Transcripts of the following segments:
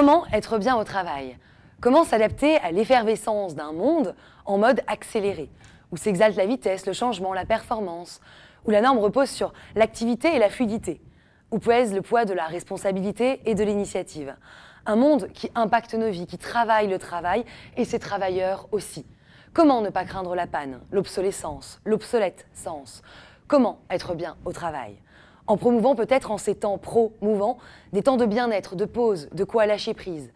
Comment être bien au travail? Comment s'adapter à l'effervescence d'un monde en mode accéléré, où s'exalte la vitesse, le changement, la performance, où la norme repose sur l'activité et la fluidité, où pèse le poids de la responsabilité et de l'initiative. Un monde qui impacte nos vies, qui travaille le travail et ses travailleurs aussi. Comment ne pas craindre la panne, l'obsolescence, l'obsolète-sens? Comment être bien au travail? En promouvant peut-être en ces temps pro-mouvants des temps de bien-être, de pause, de quoi lâcher prise.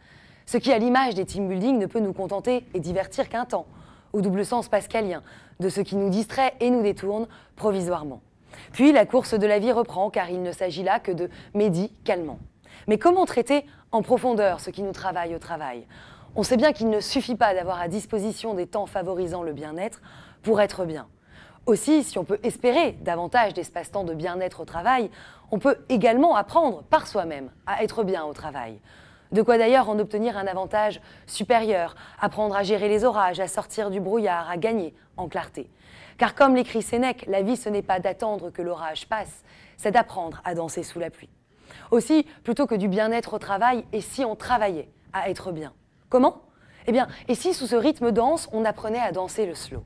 Ce qui, à l'image des team building, ne peut nous contenter et divertir qu'un temps, au double sens pascalien, de ce qui nous distrait et nous détourne provisoirement. Puis la course de la vie reprend, car il ne s'agit là que de médicalement. Mais comment traiter en profondeur ce qui nous travaille au travail? On sait bien qu'il ne suffit pas d'avoir à disposition des temps favorisant le bien-être pour être bien. Aussi, si on peut espérer davantage d'espace-temps de bien-être au travail, on peut également apprendre par soi-même à être bien au travail. De quoi d'ailleurs en obtenir un avantage supérieur, apprendre à gérer les orages, à sortir du brouillard, à gagner en clarté. Car comme l'écrit Sénèque, la vie ce n'est pas d'attendre que l'orage passe, c'est d'apprendre à danser sous la pluie. Aussi, plutôt que du bien-être au travail, et si on travaillait à être bien? Comment? Eh bien, et si sous ce rythme dense, on apprenait à danser le slow?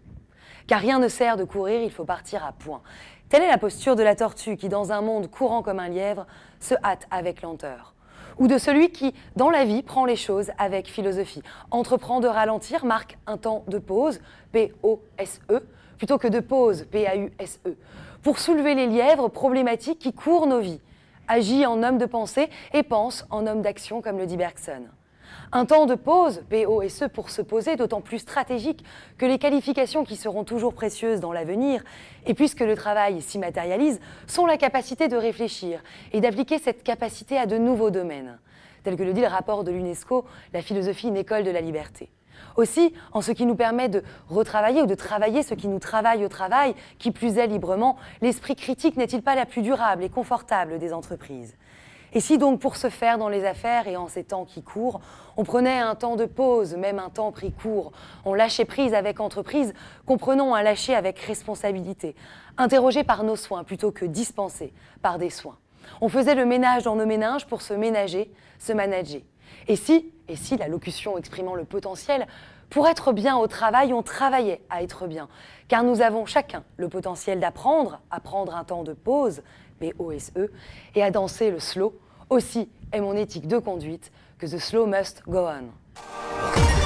Car rien ne sert de courir, il faut partir à point. Telle est la posture de la tortue qui, dans un monde courant comme un lièvre, se hâte avec lenteur. Ou de celui qui, dans la vie, prend les choses avec philosophie. Entreprend de ralentir, marque un temps de pause, P-O-S-E, plutôt que de pause, P-A-U-S-E, pour soulever les lièvres problématiques qui courent nos vies. Agit en homme de pensée et pense en homme d'action, comme le dit Bergson. Un temps de pause, P-O-S-E, pour se poser, d'autant plus stratégique que les qualifications qui seront toujours précieuses dans l'avenir, et puisque le travail s'y matérialise, sont la capacité de réfléchir et d'appliquer cette capacité à de nouveaux domaines. Tel que le dit le rapport de l'UNESCO, la philosophie, une école de la liberté. Aussi, en ce qui nous permet de retravailler ou de travailler ce qui nous travaille au travail, qui plus est librement, l'esprit critique n'est-il pas la plus durable et confortable des entreprises? Et si donc pour se faire dans les affaires et en ces temps qui courent, on prenait un temps de pause, même un temps pris court, on lâchait prise avec entreprise, comprenons un lâcher avec responsabilité, interrogé par nos soins plutôt que dispensé par des soins. On faisait le ménage dans nos méninges pour se ménager, se manager. Et si la locution exprimant le potentiel, pour être bien au travail, on travaillait à être bien, car nous avons chacun le potentiel d'apprendre à prendre un temps de pause, P-O-S-E, et à danser le slow. Aussi est mon éthique de conduite que the slow must go on.